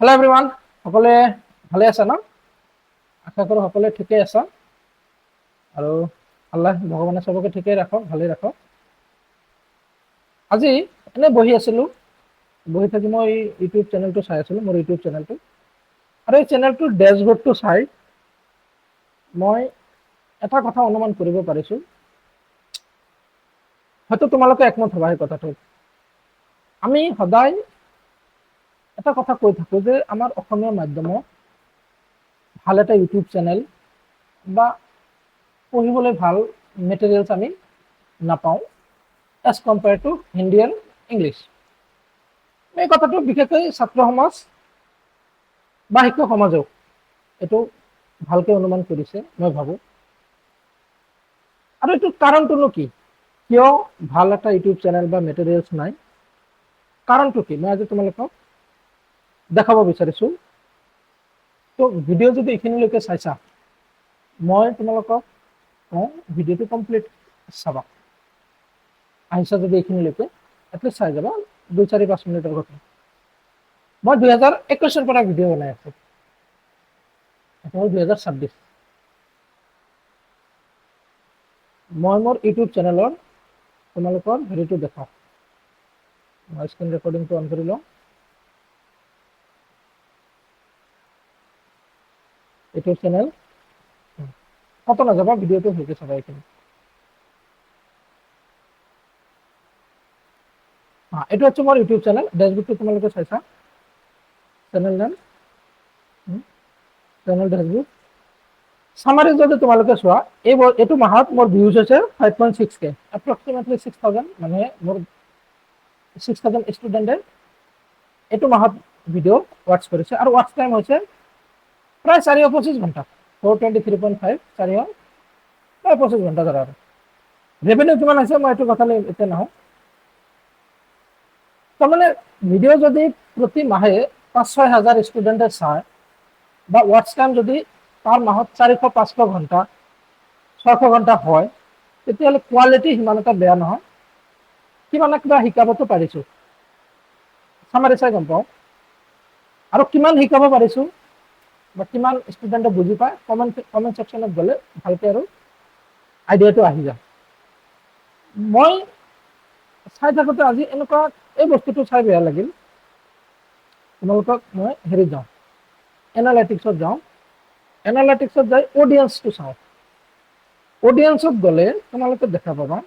Hello everyone সকলে ভালে আছে না আশা কৰো সকলে ঠিকই আছে আৰু আল্লাহ ভগৱানে সবকে ঠিকই ৰাখক ভালে ৰাখক আজি এনে বহি আছিলো বহি থাকি মই ইউটিউব চেনেলটো চাই আছিলো মোৰ ইউটিউব চেনেলটো আৰু এই চেনেলটোৰ ড্যাশবোৰ্ডটো চাই মই এটা কথা অনুমান কৰিব পাৰিছো হয়তো তোমালোকে একমত হবা এই কথাটো আমি সদায় এটা কথা কৈ থাকো যে আমাৰ অসমীয়া মাধ্যমত ভাল এটা ইউটিউব চেনেল বা পঢ়িবলৈ ভাল মেটেৰিয়েলছ আমি নাপাওঁ as compare to Hindi and English এই কথাটো বিশেষকৈ ছাত্ৰ সমাজ বা শিক্ষক সমাজেও এইটো ভালকৈ অনুমান কৰিছে মই ভাবোঁ আৰু এইটো কাৰণটোনো কি কিয় ভাল এটা ইউটিউব চেনেল বা মেটেৰিয়েলছ নাই কাৰণটো কি মই আজি তোমালোকক দেখাব বিচাৰিছো তো ভিডিও যদি এইখিনিলৈকে চাইছা মই তোমালোকক ভিডিওটো কমপ্লিট চাবা আহিছা যদি এইখিনিলৈকে এটলিষ্ট চাই যাবা 2-4-5 মিনিটৰ কথা মই 2021 পৰা ভিডিও বনাই আছো এটা 2026 মই মোৰ ইউটিউব চেনেলৰ তোমালোকৰ ভিডিওটো দেখাওঁ মই স্ক্ৰীন ৰেকৰ্ডিংটো অন কৰি লওঁ ইউটিউব চেনেল কত নাযাবা ভিডিওটো ভালকে চাবা এইখিনি এইটো হচ্ছে মোৰ ইউটিউব চেনেল ড্যাশবোৰ্ডটো তোমালোকে চাইছা চেনেল নাম চেনেল ড্যাশবোৰ্ড সামাৰি যদি তোমালোকে চোৱা এইটো মাহত মোৰ ভিউজ হৈছে 5.6k এপ্ৰক্সিমেটলি 6000 মানে মোৰ 6000 ষ্টুডেন্টে এইটো মাহত ভিডিও ওয়াচ কৰিছে আৰু ওয়াচ টাইম হৈছে প্ৰায় 4-25 ঘণ্টা 423.5 প্ৰায় 25 ঘণ্টা ধৰা ৰেভিনিউ কিমান আছে মই এইটো কথা এতিয়া নাহো তাৰমানে ভিডিও যদি প্ৰতি মাহে 5-6 হাজাৰ ষ্টুডেন্টে চায় বা ওয়াচ টাইম যদি পাৰ মাহত 400-500 ঘণ্টা 600 ঘণ্টা হয় তেতিয়াহ'লে কোৱালিটি সিমান এটা বেয়া নহয় কিমান কিবা শিকাবতো পাৰিছো সামাৰি চাই গম পাওঁ আৰু কিমান শিকাব পাৰিছো বা কিমান ষ্টুডেন্টে বুজি পায় কমেন্ট সেকশনত গলে ভালকে আৰু আইডিয়াটো আহি যায় মই চাই থাকোতে আজি এনেকুৱা এই বস্তুটো চাই বেয়া লাগিল তোমালোকক মই হেৰি যাওঁ এনালাইটিক্সত যাওঁ এনালাইটিক্সত যাই অডিয়েন্সটো চাওঁ অডিয়েন্সত গলে তোমালোকে দেখা পাবা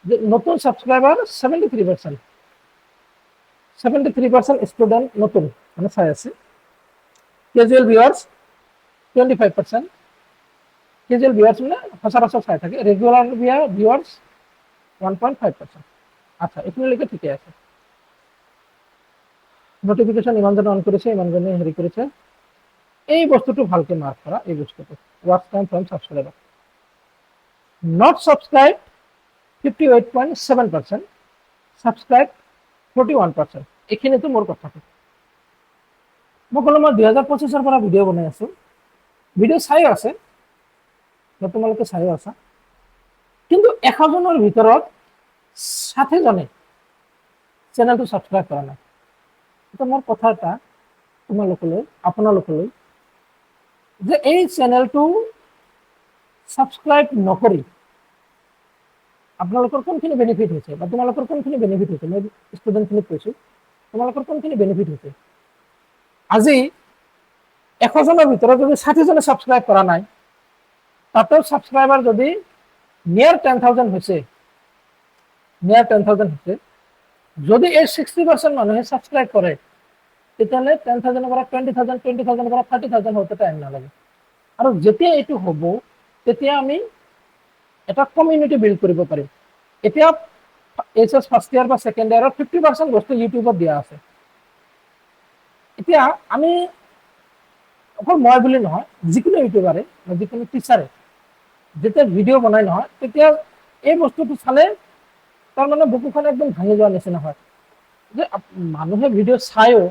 যে নতুন সাবস্ক্রাইবার 73% স্টুডেন্ট নতুন মানে চাই আছে ক্যাজুয়াল ভিউয়ার্স 25% ক্যাজুয়াল ভিউয়ার্স মানে সচরাচর চাই থাকে রেগুলার ভিউয়ার্স 1.5% আচ্ছা এখানে ঠিকই আছে নোটিফিকেশন ইমানজনে অন করেছে ইমানজনে হেৰি করেছে এই বস্তুটো ভালকে মার্ক করা এই বস্তুটো watch time from subscriber not subscribe 58.7% subscribe 41% এখানে তো মোর কথা মই কলো মই 2025 পৰা ভিডিও বনাই আছো ভিডিও চাই আছে তোমালোকে চাই আছা কিন্তু 100 জনৰ ভিতৰত 60 জনে চেনেলটো সাবস্ক্ৰাইব কৰা নাই এটা মোৰ কথা এটা তোমালোকলৈ আপোনালোকলৈ যে এই চেনেলটো সাবস্ক্ৰাইব নকৰি আপোনালোকৰ কোনখিনি বেনিফিট হৈছে বা তোমালোকৰ কোনখিনি বেনিফিট হৈছে মই ষ্টুডেন্টখিনিক কৈছো তোমালোকৰ কোনখিনি বেনিফিট হৈছে আজি 100 জনৰ ভিতৰত যদি 60 জনে সাবস্ক্ৰাইব কৰা নাই তাতেও সাবস্ক্ৰাইবাৰ যদি নিয়াৰ 10,000 হৈছে নিয়াৰ 10,000 হৈছে যদি এই 60% মানুহে সাবস্ক্ৰাইব কৰে তেতিয়াহ'লে 10,000 পৰা 20,000 20,000 পৰা 30,000 হতে টাইম নালাগে আৰু যেতিয়া এইটো হ'ব তেতিয়া আমি এটা কমিউনিটি বিল্ড কৰিব পাৰিম এতিয়া এইচএস ফাৰ্স্ট ইয়াৰ বা সেকেন্ড ইয়াৰৰ 50% বস্তু ইউটিউবত দিয়া আছে এতিয়া আমি অকল মই বুলি নহয় যিকোনো ইউটিউবাৰে বা যিকোনো টিচাৰে যেতিয়া ভিডিও বনাই নহয় তেতিয়া এই বস্তুটো চালে তাৰ মানে বুকুখন একদম ভাঙি যোৱা নিচিনা হয় যে মানুহে ভিডিও চায়ও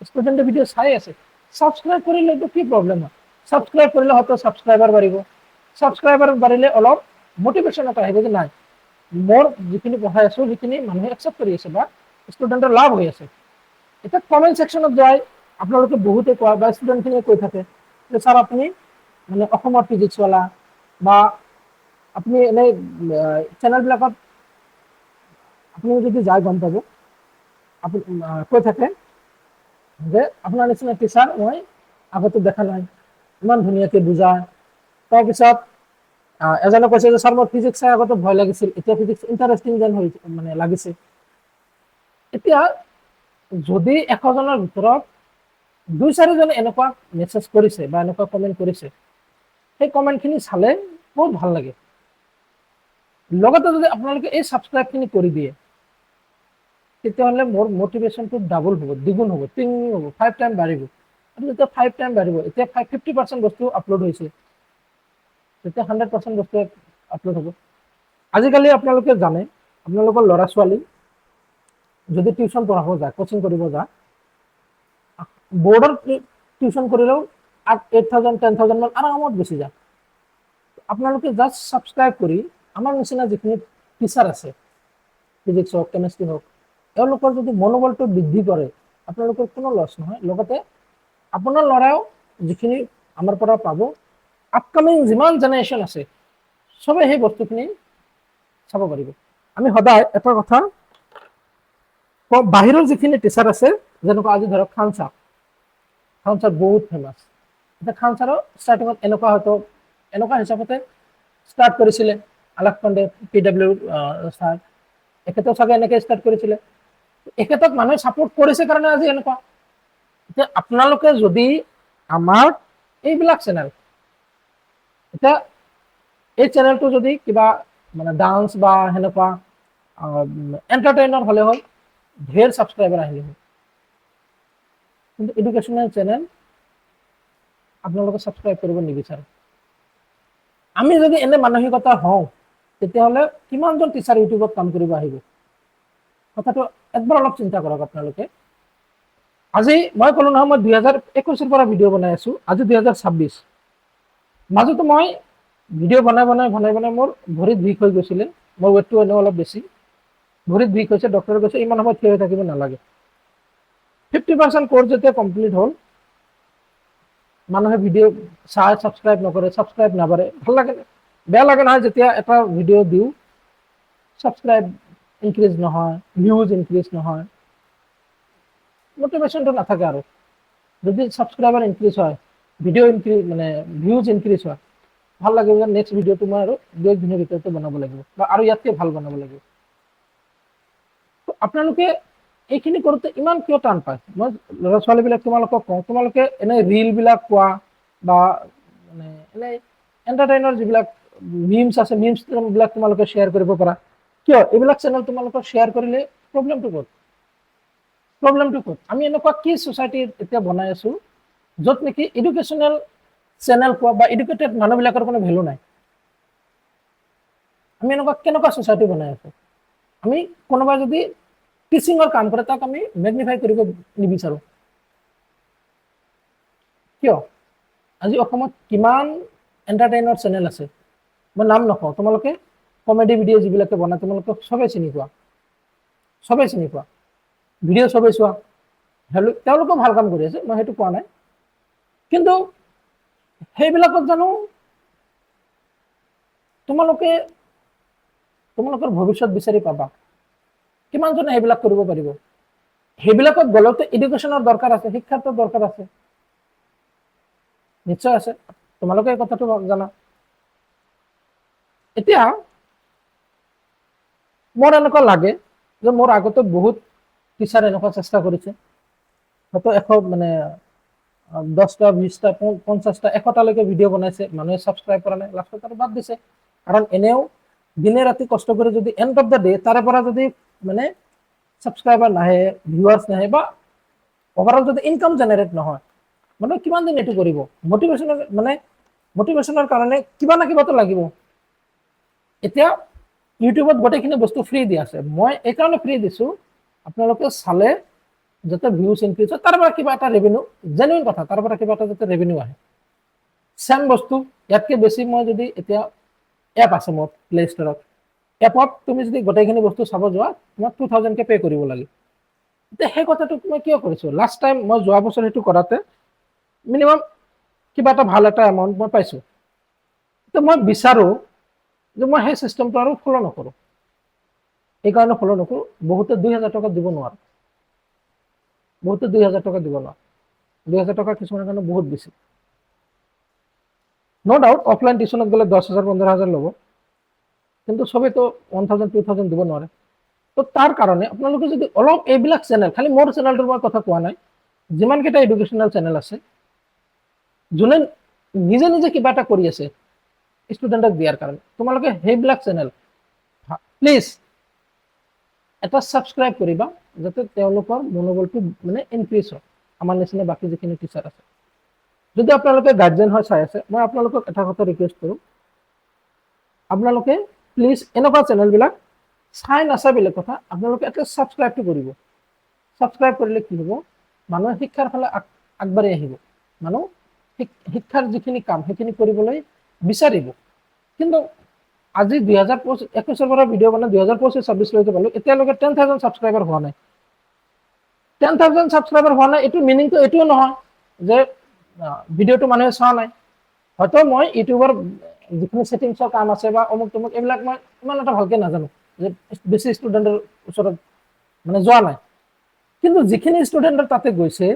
ষ্টুডেন্টে ভিডিও চাই আছে সাবস্ক্রাইব কৰিলে তো কি প্ৰবলেম হয় সাবস্ক্ৰাইব কৰিলে হয়তো সাবস্ক্ৰাইবাৰ বাঢ়িব সাবস্ক্ৰাইবাৰ বাঢ়িলে অলপ মোটিভেশন এটা আহিব যে নাই মোৰ যিখিনি পঢ়াই আছো সেইখিনি মানুহে একচেপ্ট কৰি আছে বা ষ্টুডেন্টৰ লাভ হৈ আছে এটা কমেন্ট সেকশনত যাই আপোনালোকে বহুতে কয় বা ষ্টুডেণ্টখিনিয়ে কৈ থাকে যে ছাৰ আপুনি মানে অসমৰ ফিজিক্সৱালা বা আপুনি এনেই চেনেলবিলাকত আপুনি যদি যায় গম পাব আপুনি কৈ থাকে যে আপোনাৰ নিচিনা টিচাৰ মই আগতে দেখা নাই, ইমান ধুনীয়াকৈ বুজায়। তাৰপিছত এজনে কৈছে যে ছাৰ মোৰ ফিজিক্স চাই আগতে ভয় লাগিছিল, এতিয়া ফিজিক্স ইণ্টাৰেষ্টিং যেন মানে লাগিছে। এতিয়া যদি 100জনৰ ভিতৰত 2-4জনে এনেকুৱা মেছেজ কৰিছে বা এনেকুৱা কমেণ্ট কৰিছে, সেই কমেণ্টখিনি চালে বহুত ভাল লাগে। লগতে যদি আপোনালোকে এই ছাবস্ক্ৰাইবখিনি কৰি দিয়ে তেতিয়াহ'লে মোৰ মটিভেশ্যনটো ডাবল হ'ব, দ্বিগুণ হ'ব, 3 হ'ব, 5 টাইম বাঢ়িব। আৰু যেতিয়া 5 টাইম বাঢ়িব, এতিয়া 50% বস্তু আপলোড হৈছে, তেতিয়া 100% বস্তু আপলোড হ'ব। আজিকালি আপোনালোকে জানে আপোনালোকৰ ল'ৰা ছোৱালী যদি টিউশ্যন পঢ়াব যায়, কোচিং কৰিব যায়, বৰ্ডৰ টিউশ্যন কৰিলেও 8,000 10,000 মান আৰামত গুচি যায়। আপোনালোকে জাষ্ট ছাবস্ক্ৰাইব কৰি আমাৰ নিচিনা যিখিনি টিচাৰ আছে, ফিজিক্স হওক কেমেষ্ট্ৰি হওক, তেওঁলোকৰ যদি মনোবলটো বৃদ্ধি কৰে আপোনালোকৰ কোনো লছ নহয়। লগতে আপোনাৰ ল'ৰাও যিখিনি আমাৰ পৰা পাব, আপকামিং যিমান জেনেৰেশ্যন আছে চবে সেই বস্তুখিনি চাব পাৰিব। আমি সদায় এটা কথা বাহিৰৰ যিখিনি টিচাৰ আছে, যেনেকুৱা আজি ধৰক খান ছাৰ বহুত ফেমাছ। এতিয়া খান ছাৰৰ ষ্টাৰ্টিঙত এনেকুৱা হিচাপতে ষ্টাৰ্ট কৰিছিলে আলাস পাণ্ডে PW ছাৰ, এখেতেও চাগে এনেকৈ ষ্টাৰ্ট কৰিছিলে। এখেতক মানুহে ছাপোৰ্ট কৰিছে কাৰণে আজি এনেকুৱা। এতিয়া আপোনালোকে যদি আমাৰ এইবিলাক চেনেল, এতিয়া এই চেনেলটো যদি কিবা মানে ডান্স বা সেনেকুৱা এণ্টাৰটেইনাৰ হ'লে হয়, ঢেৰ ছাবস্ক্ৰাইবাৰ আহিলে হয়। কিন্তু এডুকেশ্যনেল চেনেল আপোনালোকে ছাবস্ক্ৰাইব কৰিব নিবিচাৰে। আমি যদি এনে মানসিকতা হওঁ তেতিয়াহ'লে কিমানজন টিচাৰ ইউটিউবত কাম কৰিব আহিব? কথাটো একবাৰ অলপ চিন্তা কৰক আপোনালোকে। আজি মই ক'লো নহয় মই 2021 পৰা ভিডিঅ' বনাই আছো, আজি 2026। মাজতো মই ভিডিঅ' বনাই মোৰ ভৰিত বিষ হৈ গৈছিলে, মোৰ ৱেটটো এনেও অলপ বেছি, ভৰিত বিষ হৈছে। ডক্টৰে কৈছে ইমান সময় থিয় হৈ থাকিব নালাগে। 50% কোৰ্চ যেতিয়া কমপ্লিট হ'ল, মানুহে ভিডিঅ' চাই ছাবস্ক্ৰাইব নকৰে, ছাবস্ক্ৰাইব নাবাঢ়ে, ভাল লাগে, বেয়া লাগে নহয় যেতিয়া এটা ভিডিঅ' দিওঁ ছাবস্ক্ৰাইব ইনক্ৰিজ নহয়, ভিউজ ইনক্ৰিজ নহয়, মটিভেশ্যনটো নাথাকে। আৰু যদি ছাবস্ক্ৰাইবাৰ ইনক্ৰিজ হয়, ভিডিঅ' ইনক্ৰিজ মানে ভিউজ ইনক্ৰিজ হয়, ভাল লাগিব যে নেক্সট ভিডিঅ'টো মই আৰু 2 দিনৰ ভিতৰতে বনাব লাগিব বা আৰু ইয়াতকৈ ভাল বনাব লাগিব। আপোনালোকে এইখিনি কৰোঁতে ইমান কিয় টান পায়? মই ল'ৰা ছোৱালীবিলাক তোমালোকক কওঁ, তোমালোকে এনে ৰিলবিলাক কোৱা বা মানে এনে এণ্টাৰটেইনাৰ যিবিলাক মিমছ আছে, মিমছবিলাক তোমালোকে শ্বেয়াৰ কৰিব পাৰা। কিয় এইবিলাক চেনেল তোমালোকৰ শ্বেয়াৰ কৰিলে প্ৰব্লেমটো ক'ত? আমি এনেকুৱা কি ছ'চাইটি এতিয়া বনাই আছো য'ত নেকি এডুকেশ্যনেল চেনেল কোৱা বা এডুকেটেড মানুহবিলাকৰ কোনো ভেলু নাই? আমি এনেকুৱা কেনেকুৱা ছ'চাইটি বনাই আছো? আমি কোনোবাই যদি টিচিঙৰ কাম কৰে তাক আমি মেগনিফাই কৰিব নিবিচাৰোঁ। কিয়? আজি অসমত কিমান এণ্টাৰটেইনাৰ চেনেল আছে, মই নাম নকওঁ, তোমালোকে কমেডি ভিডিঅ' যিবিলাকে বনায় তোমালোকে চবেই চিনি পোৱা, ভিডিঅ' চবেই চোৱা, তেওঁলোকেও ভাল কাম কৰি আছে, মই সেইটো কোৱা নাই। কিন্তু সেইবিলাকত জানো তোমালোকৰ ভৱিষ্যত বিচাৰি পাবা? কিমানজনে সেইবিলাক কৰিব পাৰিব? সেইবিলাকত গ'লেতো এডুকেশ্যনৰ দৰকাৰ আছে, শিক্ষাৰ দৰকাৰ আছে, নিশ্চয় আছে, তোমালোকে এই কথাটো জানা। এতিয়া মোৰ এনেকুৱা লাগে যে মোৰ আগতে বহুত টিচাৰ এনেকুৱা চেষ্টা কৰিছে, হয়তো 100 মানে 10টা 20টা 50টা 100টালৈকে ভিডিঅ' বনাইছে, মানুহে ছাবস্ক্ৰাইব কৰা নাই, লাষ্টত আৰু বাদ দিছে। কাৰণ এনেও দিনে ৰাতি কষ্ট কৰি যদি এণ্ড অফ দ্য ডে তাৰে পৰা যদি মানে ছাবস্ক্ৰাইবাৰ নাহে, ভিউৱাৰ্ছ নাহে বা অভাৰঅল যদি ইনকাম জেনেৰেট নহয়, মানে কিমান দিন এইটো কৰিব? মটিভেশ্যনৰ কাৰণে কিবা না কিবাটো লাগিব। এতিয়া ইউটিউবত গোটেইখিনি বস্তু ফ্ৰী দি আছে, মই এইকাৰণে ফ্ৰী দিছোঁ আপোনালোকে চালে যাতে ভিউজ ইনক্ৰিজ হয়, তাৰ পৰা কিবা এটা ৰেভিনিউ, জেনুইন কথা, তাৰ পৰা কিবা এটা যাতে ৰেভিনিউ আহে। চেম বস্তু ইয়াতকৈ বেছি মই যদি এতিয়া এপ আছে মোৰ প্লে ষ্টৰত, এপত তুমি যদি গোটেইখিনি বস্তু চাব যোৱা তোমাক 2000কে পে' কৰিব লাগে। এতিয়া সেই কথাটো মই কিয় কৰিছোঁ, লাষ্ট টাইম মই যোৱা বছৰ সেইটো কৰাতে মিনিমাম কিবা এটা ভাল এটা এমাউণ্ট মই পাইছোঁ। তো মই বিচাৰোঁ যে মই সেই চিষ্টেমটো আৰু ফ'ল' নকৰোঁ। এইকাৰণে ফ'ল' নকৰোঁ, বহুতে 2,000 টকা দিব নোৱাৰে, বহুতে 2,000 টকা দিব নোৱাৰে। 2,000 টকা কিছুমানৰ কাৰণে বহুত বেছি। ন' ডাউট অফলাইন টিউশ্যনত গ'লে 10,000 15,000 ল'ব, কিন্তু চবেইতো 1,000 2,000 দিব নোৱাৰে। তো তাৰ কাৰণে আপোনালোকে যদি অলপ এইবিলাক চেনেল, খালি মোৰ চেনেলটোৰ মই কথা কোৱা নাই, যিমানকেইটা এডুকেশ্যনেল চেনেল আছে, যোনে নিজে নিজে কিবা এটা কৰি আছে ষ্টুডেণ্টক দিয়াৰ কাৰণে, তোমালোকে সেইবিলাক চেনেল প্লিজ এটা ছাবস্ক্ৰাইব কৰিবা, যাতে তেওঁলোকৰ মনোবলটো মানে ইনক্ৰিজ হয়, আমাৰ নিচিনা বাকী যিখিনি টিচাৰ আছে। যদি আপোনালোকে গাৰ্জেন হয় চাই আছে, মই আপোনালোকক এটা কথা ৰিকুৱেষ্ট কৰোঁ, আপোনালোকে প্লিজ এনেকুৱা চেনেলবিলাক চাই নাচাই বেলেগ কথা, আপোনালোকে এটলিষ্ট ছাবস্ক্ৰাইবটো কৰিব। ছাবস্ক্ৰাইব কৰিলে কি হ'ব, মানুহে শিক্ষাৰ ফালে আগবাঢ়ি আহিব, মানুহ শিক্ষাৰ যিখিনি কাম সেইখিনি কৰিবলৈ বিচাৰিব। কিন্তু আজি 2021 পৰা ভিডিঅ' বনাই 2025-26লৈকে পালোঁ, এতিয়ালৈকে 10,000 ছাবস্ক্ৰাইবাৰ হোৱা নাই। 10,000 ছাবস্ক্ৰাইবাৰ হোৱা নাই, এইটো মিনিংটো এইটোও নহয় যে ভিডিঅ'টো মানুহে চোৱা নাই। হয়তো মই ইউটিউবৰ যিখিনি ছেটিংছৰ কাম আছে বা অমুক তমুক এইবিলাক মই ইমান এটা ভালকৈ নাজানো, যে বেছি ষ্টুডেণ্টৰ ওচৰত মানে যোৱা নাই। কিন্তু যিখিনি ষ্টুডেণ্টৰ তাতে গৈছে,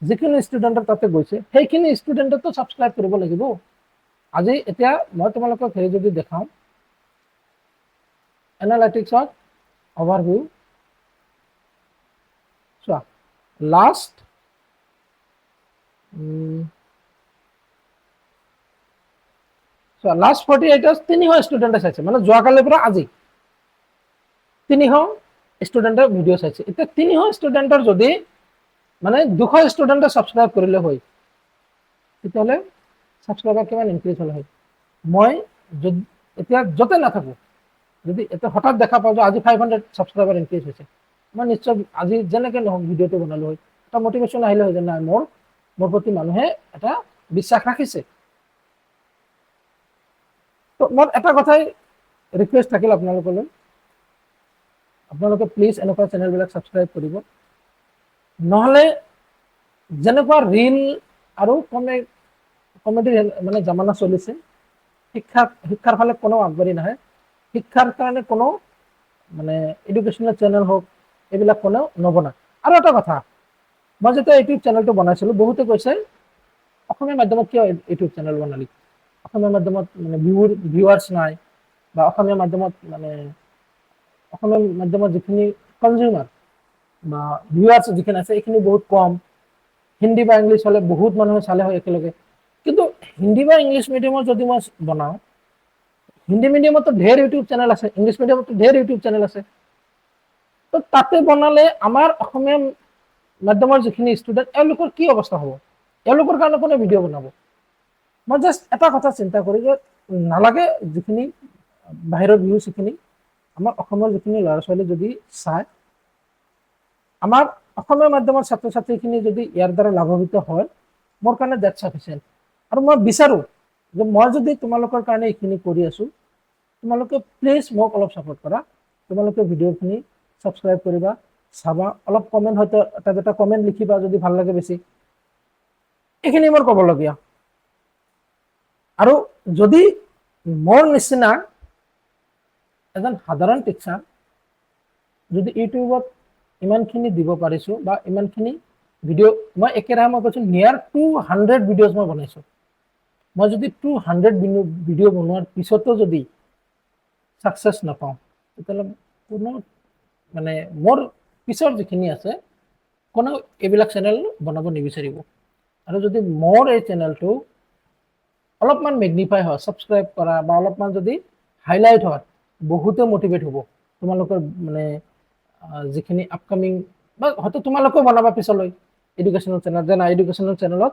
সেইখিনি ষ্টুডেণ্টকতো ছাবস্ক্ৰাইব কৰিব লাগিব। আজি এতিয়া মই তোমালোকক হেৰি যদি দেখাওঁ, এনালাইটিক্সত অভাৰভিউ চোৱা, লাষ্ট 48 আৱাৰ্ছ 300 ষ্টুডেণ্টে চাইছে, মানে যোৱাকালিৰ পৰা আজি 300 ষ্টুডেণ্টে ভিডিঅ' চাইছে। এতিয়া 300 ষ্টুডেণ্টৰ যদি মানে 200 ষ্টুডেণ্টে ছাবস্ক্ৰাইব কৰিলে হয়, তেতিয়াহ'লে ছাবস্ক্ৰাইবাৰ কিমান ইনক্ৰিজ হ'ল হয়। মই এতিয়া য'তে নাথাকোঁ, যদি এতিয়া হঠাৎ দেখা পাওঁ যে আজি 500 ছাবস্ক্ৰাইবাৰ ইনক্ৰিজ হৈছে, মই নিশ্চয় আজি যেনেকৈ নহওক ভিডিঅ'টো বনালোঁ হয়, এটা মটিভেশ্যন আহিলে হয় যে নাই মোৰ প্ৰতি মানুহে এটা বিশ্বাস ৰাখিছে। তো মোৰ এটা কথাই ৰিকুৱেষ্ট থাকিল আপোনালোকলৈ, আপোনালোকে প্লিজ এনেকুৱা চেনেলবিলাক ছাবস্ক্ৰাইব কৰিব, নহ'লে যেনেকুৱা ৰীল আৰু কমেডি মানে জামানা চলিছে, শিক্ষাৰ ফালে কোনো আগবাঢ়ি নাহে, শিক্ষাৰ কাৰণে কোনো মানে এডুকেশ্যনেল চেনেল হওক এইবিলাক কোনেও নবনায়। আৰু এটা কথা, মই যেতিয়া ইউটিউব চেনেলটো বনাইছিলোঁ, বহুতে কৈছে অসমীয়া মাধ্যমত কিয় ইউটিউব চেনেল বনালি, অসমীয়া মাধ্যমত মানে ভিউৱাৰ্ছ নাই, বা অসমীয়া মাধ্যমত যিখিনি কনজিউমাৰ বা ভিউৱাৰ্ছ যিখিনি আছে এইখিনি বহুত কম, হিন্দী বা ইংলিছ হ'লে বহুত মানুহে চালে হয় একেলগে। কিন্তু হিন্দী বা ইংলিছ মিডিয়ামত যদি মই বনাওঁ, হিন্দী মিডিয়ামতো ঢেৰ ইউটিউব চেনেল আছে, ইংলিছ মিডিয়ামতো ঢেৰ ইউটিউব চেনেল আছে। তো তাতে বনালে আমাৰ অসমীয়া মাধ্যমৰ যিখিনি ষ্টুডেণ্ট, এওঁলোকৰ কি অৱস্থা হ'ব, এওঁলোকৰ কাৰণে কোনে ভিডিঅ' বনাব। মই জাষ্ট এটা কথা চিন্তা কৰোঁ যে নালাগে যিখিনি বাহিৰৰ ভিউজ সেইখিনি আমাৰ অসমৰ যিখিনি ল'ৰা ছোৱালী যদি চায়, আমাৰ অসমীয়া মাধ্যমৰ ছাত্ৰ ছাত্ৰীখিনি যদি ইয়াৰ দ্বাৰা লাভান্বিত হয়, মোৰ কাৰণে ডেটছ ছাফিচিয়েণ্ট। আৰু মই বিচাৰোঁ যে মই যদি তোমালোকৰ কাৰণে এইখিনি কৰি আছোঁ, তোমালোকে প্লিজ মোক অলপ ছাপোৰ্ট কৰা, তোমালোকে ভিডিঅ'খিনি ছাবস্ক্ৰাইব কৰিবা, চাবা, অলপ কমেণ্ট, হয়তো এটা দুটা কমেণ্ট লিখিবা যদি ভাল লাগে বেছি। এইখিনি মোৰ ক'বলগীয়া। আৰু যদি মোৰ নিচিনা এজন সাধাৰণ টিচাৰ যদি ইউটিউবত ইমানখিনি দিব পাৰিছোঁ, বা ইমানখিনি ভিডিঅ' মই একেৰাহে মই কৈছোঁ নিয়াৰ 200 ভিডিঅ'জ মই বনাইছোঁ, মই যদি 200 ভিডিঅ' বনোৱাৰ পিছতো যদি ছাকচেছ নাপাওঁ, তেতিয়াহ'লে কোনো মানে মোৰ পিছৰ যিখিনি আছে কোনো এইবিলাক চেনেল বনাব নিবিচাৰিব। আৰু যদি মোৰ এই চেনেলটো অলপমান মেগনিফাই হয়, ছাবস্ক্ৰাইব কৰা বা অলপমান যদি হাইলাইট হয়, বহুতে মটিভেট হ'ব তোমালোকৰ মানে যিখিনি আপকামিং, বা হয়তো তোমালোকেও বনাবা পিছলৈ এডুকেশ্যনেল চেনেল, যে নাই এডুকেশ্যনেল চেনেলত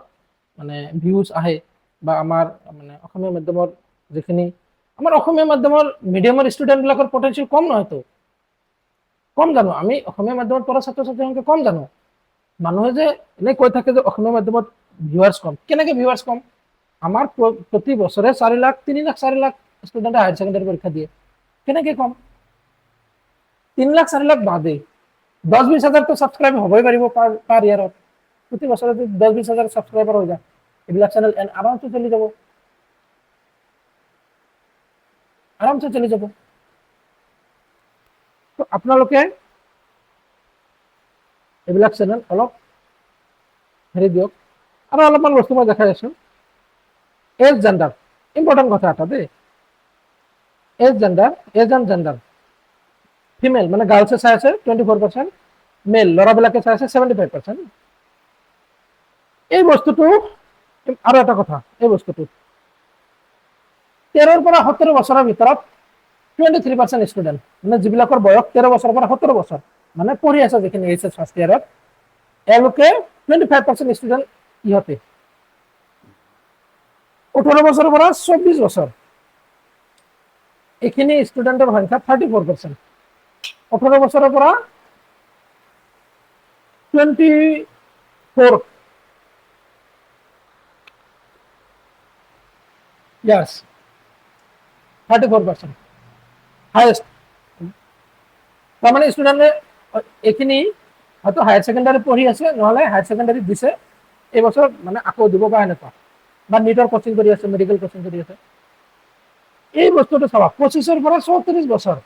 মানে ভিউজ আহে, বা আমাৰ মানে অসমীয়া মাধ্যমৰ যিখিনি আমাৰ অসমীয়া মাধ্যমৰ মিডিয়ামৰ ষ্টুডেণ্টবিলাকৰ পটেনচিয়েল কম নহয়তো, কম জানো আমি অসমীয়া মাধ্যমত পঢ়া ছাত্ৰ ছাত্ৰীৰ সংখ্যা কম জানো। মানুহে যে এনেই কৈ থাকে যে অসমীয়া মাধ্যমত ভিউৱাৰ্ছ কম, কেনেকৈ ভিউৱাৰ্ছ কম, আমাৰ প্ৰতি বছৰে 4 লাখ 3 লাখ 4 লাখ ষ্টুডেণ্টে হায়াৰ ছেকেণ্ডেৰী পৰীক্ষা দিয়ে, কেনেকৈ কম, 3 লাখ 4 লাখ বাদেই, 10-20 হাজাৰ তো সাবস্ক্ৰাইব হবই পাৰিব পাৰ ইয়াৰত। প্ৰতি বছৰে 10-20 হাজাৰ সাবস্ক্ৰাইবাৰ হৈ যায়, এইবিলাক চেনেল আৰামছে চলি যাব, আৰামছে চলি যাব। তো আপোনালোকে এইবিলাক চেনেল অলপ হেৰি দিয়ক। আৰু অলপমান বস্তু মই দেখাই আছো। এজ জেন্ডাৰ ইম্পৰ্টেণ্ট কথা এটা দেই। As gender, as and gender, female মানে গাৰ্লছে চাই আছে 24%, মেল ল'ৰাবিলাকে চাই আছে 75%। এই বস্তুটো আৰু এটা কথা, এই বস্তুটো 13 পৰা 17 বছৰৰ ভিতৰত 23% ষ্টুডেণ্ট, মানে যিবিলাকৰ বয়স 13 বছৰৰ পৰা 17 বছৰ, মানে পঢ়ি আছে যিখিনি এইচ এছ ফাৰ্ষ্ট ইয়াৰত, এওঁলোকে 25% ষ্টুডেণ্ট ইহঁতে। 18 বছৰৰ পৰা 24 বছৰ এইখিনি ষ্টুডেণ্টৰ সংখ্যা 34%। 18 বছৰৰ পৰা 24 ইয়াৰ্ছ, 34% হাইয়েষ্ট। তাৰমানে ষ্টুডেণ্টে এইখিনি হয়তো হায়াৰ ছেকেণ্ডাৰী পঢ়ি আছে, নহ'লে হায়াৰ ছেকেণ্ডাৰী দিছে এইবছৰ, মানে আকৌ দিব বা এনেকুৱা, বা নিটৰ কোচিং কৰি আছে, মেডিকেল কোচিং কৰি আছে। এই বস্তুটো চাবা, 25 পৰা 34 বছৰ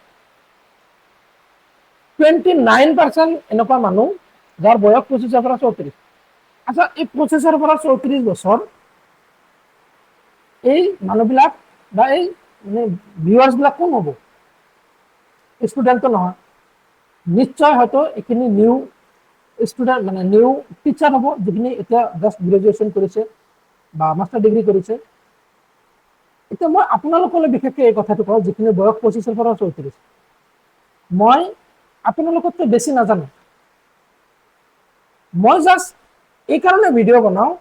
29% এনেকুৱা মানুহ যাৰ বয়স 25 পৰা 34। আচ্ছা, এই 25 পৰা 34 বছৰ এই মানুহবিলাক বা এই মানে ভিউৱাৰ্ছবিলাক কোন হ'ব? ষ্টুডেণ্টটো নহয়, নিশ্চয় হয়তো এইখিনি নিউ ষ্টুডেণ্ট, মানে নিউ টিচাৰ হ'ব, যিখিনি এতিয়া জাষ্ট গ্ৰেজুৱেশ্যন কৰিছে বা মাষ্টাৰ ডিগ্ৰী কৰিছে। এতিয়া মই আপোনালোকলৈ বিশেষকৈ এই কথাটো কওঁ, যিখিনি বয়স 25 পৰা 34, মই আপোনালোকতকৈ বেছি নাজানো। মই জাষ্ট এই কাৰণে ভিডিঅ' বনাওঁ,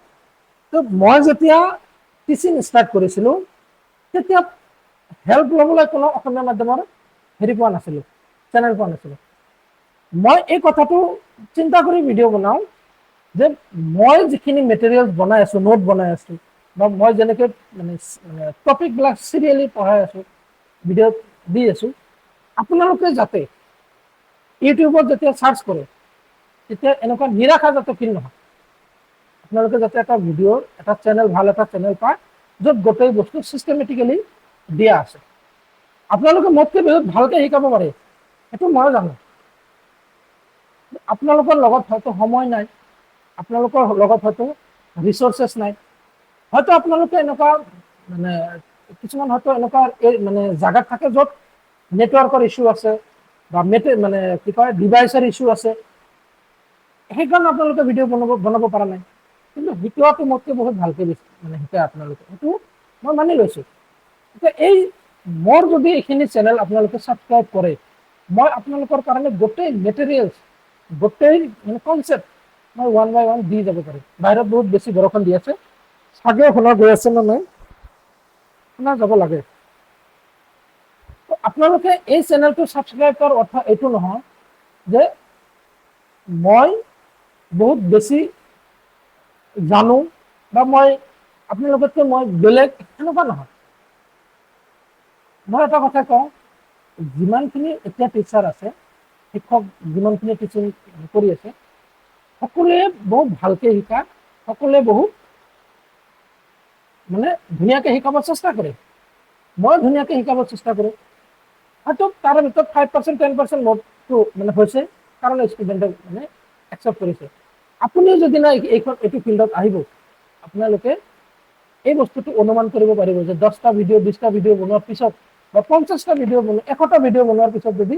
তো মই যেতিয়া টিচিং ষ্টাৰ্ট কৰিছিলোঁ তেতিয়া হেল্প ল'বলৈ কোনো অসমীয়া মাধ্যমৰ হেৰি পোৱা নাছিলোঁ, চেনেল পোৱা নাছিলোঁ। মই এই কথাটো চিন্তা কৰি ভিডিঅ' বনাওঁ যে মই যিখিনি মেটেৰিয়েলছ বনাই আছোঁ, নোট বনাই আছোঁ, বা মই যেনেকৈ মানে টপিকবিলাক চিৰিয়েলি পঢ়াই আছোঁ, ভিডিঅ'ত দি আছোঁ, আপোনালোকে যাতে ইউটিউবত যেতিয়া চাৰ্চ কৰে তেতিয়া এনেকুৱা নিৰাশা যাতে ফিল নহয়। আপোনালোকে যাতে এটা ভিডিঅ'ৰ এটা চেনেল, ভাল এটা চেনেল পায় য'ত গোটেই বস্তু চিষ্টেমেটিকেলি দিয়া আছে। আপোনালোকে মোতকৈ বহুত ভালকৈ শিকাব পাৰে, সেইটো মই জানো। আপোনালোকৰ লগত হয়তো সময় নাই, আপোনালোকৰ লগত হয়তো ৰিচোৰ্চেছ নাই, হয়তো আপোনালোকে এনেকুৱা মানে কিছুমান হয়তো এনেকুৱা মানে জাগাত থাকে য'ত নেটৱৰ্কৰ ইছ্যু আছে বা মানে কি কয় ডিভাইচৰ ইছ্যু আছে, সেইকাৰণে আপোনালোকে ভিডিঅ' বনাব পৰা নাই। কিন্তু শিকোৱাটো মোতকৈ বহুত ভালকৈ মানে শিকায় আপোনালোকে, সেইটো মই মানি লৈছোঁ। এতিয়া এই মোৰ যদি এইখিনি চেনেল আপোনালোকে ছাবস্ক্ৰাইব কৰে, মই আপোনালোকৰ কাৰণে গোটেই মেটেৰিয়েলছ, গোটেই মানে কনচেপ্ট মই 1 by 1 দি যাব পাৰিম। বাহিৰত বহুত বেছি বৰষুণ দি আছে, চাগে শুনা গৈ আছে নে নাই, শুনা যাব লাগে। আপোনালোকে এই চেনেলটো ছাবস্ক্ৰাইব কৰাৰ অৰ্থ এইটো নহয় যে মই বহুত বেছি জানো বা মই আপোনালোকতকৈ মই বেলেগ, এনেকুৱা নহয়। মই এটা কথা কওঁ, যিমানখিনি এতিয়া টিচাৰ আছে, শিক্ষক যিমানখিনি টিচিং কৰি আছে, সকলোৱে বহুত ভালকৈ শিকায়, সকলোৱে বহুত মানে ধুনীয়াকৈ শিকাব চেষ্টা কৰে। মই ধুনীয়াকৈ শিকাব চেষ্টা কৰোঁ, হয়তো তাৰে ভিতৰত 5%, 10% মোৰটো মানে হৈছে, কাৰণ ষ্টুডেণ্টে মানে একচেপ্ট কৰিছে। আপুনি যদি না এইটো ফিল্ডত আহিব, আপোনালোকে এই বস্তুটো অনুমান কৰিব পাৰিব যে 10টা ভিডিঅ', 20টা ভিডিঅ' বনোৱাৰ পিছত বা 50টা ভিডিঅ' 100টা ভিডিঅ' বনোৱাৰ পিছত যদি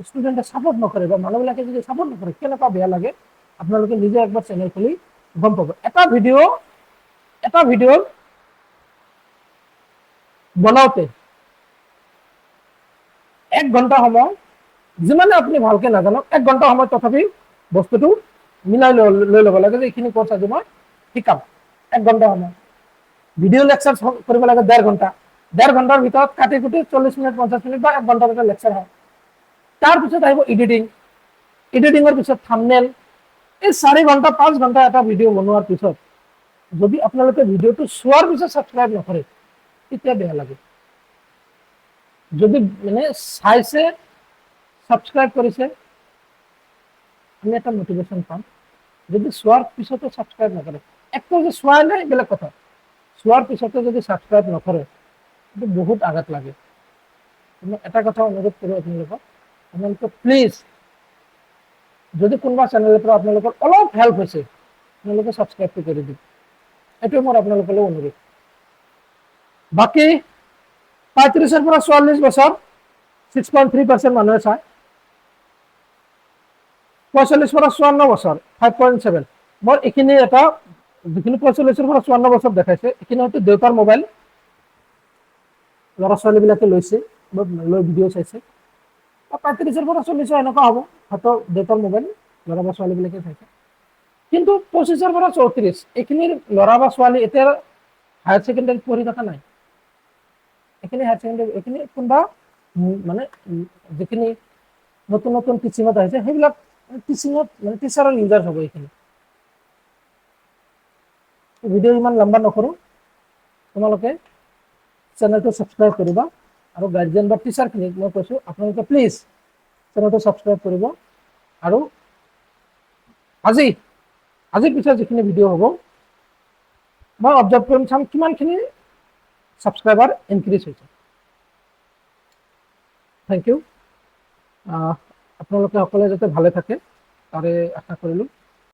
ষ্টুডেণ্টে ছাপোৰ্ট নকৰে বা মানুহবিলাকে যদি ছাপোৰ্ট নকৰে, কেনেকুৱা বেয়া লাগে আপোনালোকে নিজে একবাৰ চেনেল খুলি গম পাব। এটা ভিডিঅ' বনাওঁতে 1 ঘণ্টা সময়, যিমানে আপুনি ভালকৈ নাজানক 1 ঘণ্টা সময় তথাপি বস্তুটো মিলাই লৈ ল'ব লাগে যে এইখিনি কোৰ্চ আজি মই শিকাম। 1 ঘণ্টা সময় ভিডিঅ' লেকচাৰ কৰিব লাগে 1.5 ঘণ্টা, 1.5 ঘণ্টাৰ ভিতৰত কাটি কুটি 40 মিনিট, 50 মিনিট বা 1 ঘণ্টাৰ এটা লেকচাৰ হয়। তাৰপিছত আহিব এডিটিঙৰ পিছত থাম্বনেইল। এই 4 ঘণ্টা 5 ঘণ্টা এটা ভিডিঅ' বনোৱাৰ পিছত যদি আপোনালোকে ভিডিঅ'টো চোৱাৰ পিছত ছাবস্ক্ৰাইব নকৰে, তেতিয়া বেয়া লাগে। যদি মানে চাইছে, ছাবস্ক্ৰাইব কৰিছে, আমি এটা মোটিভেশ্যন পাম। যদি চোৱাৰ পিছতো ছাবস্ক্ৰাইব নকৰে, একটো যে চোৱাই নাই বেলেগ কথা, চোৱাৰ পিছতো যদি ছাবস্ক্ৰাইব নকৰে কিন্তু বহুত আঘাত লাগে। মই এটা কথা অনুৰোধ কৰোঁ আপোনালোকক প্লিজ, যদি কোনোবা চেনেলৰ পৰা আপোনালোকৰ অলপ হেল্প হৈছে আপোনালোকে ছাবস্ক্ৰাইবটো কৰি দিম, এইটোৱে মোৰ আপোনালোকলৈ অনুৰোধ। বাকী 35 পৰা 44 বছৰ 6.3% মানুহে চায়, 45 পৰা 54 বছৰ 5.7। মই এইখিনি এটা যিখিনি 45 পৰা 54 বছৰ দেখাইছে এইখিনি হয়তো দেউতাৰ মোবাইল, ল'ৰা ছোৱালীবিলাকে লৈছে লৈ ভিডিঅ' চাইছে। 35 পৰা 40 এনেকুৱা হ'ব, হয়তো দেউতাৰ মোবাইল ল'ৰা বা ছোৱালীবিলাকে চাইছে। কিন্তু 25 পৰা 34 এইখিনিৰ ল'ৰা বা ছোৱালী এতিয়া হায়াৰ ছেকেণ্ডেৰীত পঢ়ি থকা নাই। এইখিনি হায়াৰ ছেকেণ্ডেৰী, এইখিনি কোনোবা মানে যিখিনি নতুন নতুন টিচিঙত আহিছে সেইবিলাক টিচিঙত মানে টিচাৰৰ ইউজাৰ হ'ব এইখিনি। ভিডিঅ' ইমান লম্বা নকৰোঁ, তোমালোকে চেনেলটো ছাবস্ক্ৰাইব কৰিবা আৰু গাৰ্জেন বা টিচাৰখিনিক মই কৈছোঁ আপোনালোকে প্লিজ চেনেলটো ছাবস্ক্ৰাইব কৰিব। আৰু আজিৰ পিছত যিখিনি ভিডিঅ' হ'ব মই অবজাৰ্ভ কৰিম, চাম কিমানখিনি ছাবস্ক্ৰাইবাৰ ইনক্ৰিজ হৈছে। Thank you. আপোনালোকে সকলোৱে যাতে ভালে থাকে তাৰে আশা কৰিলোঁ।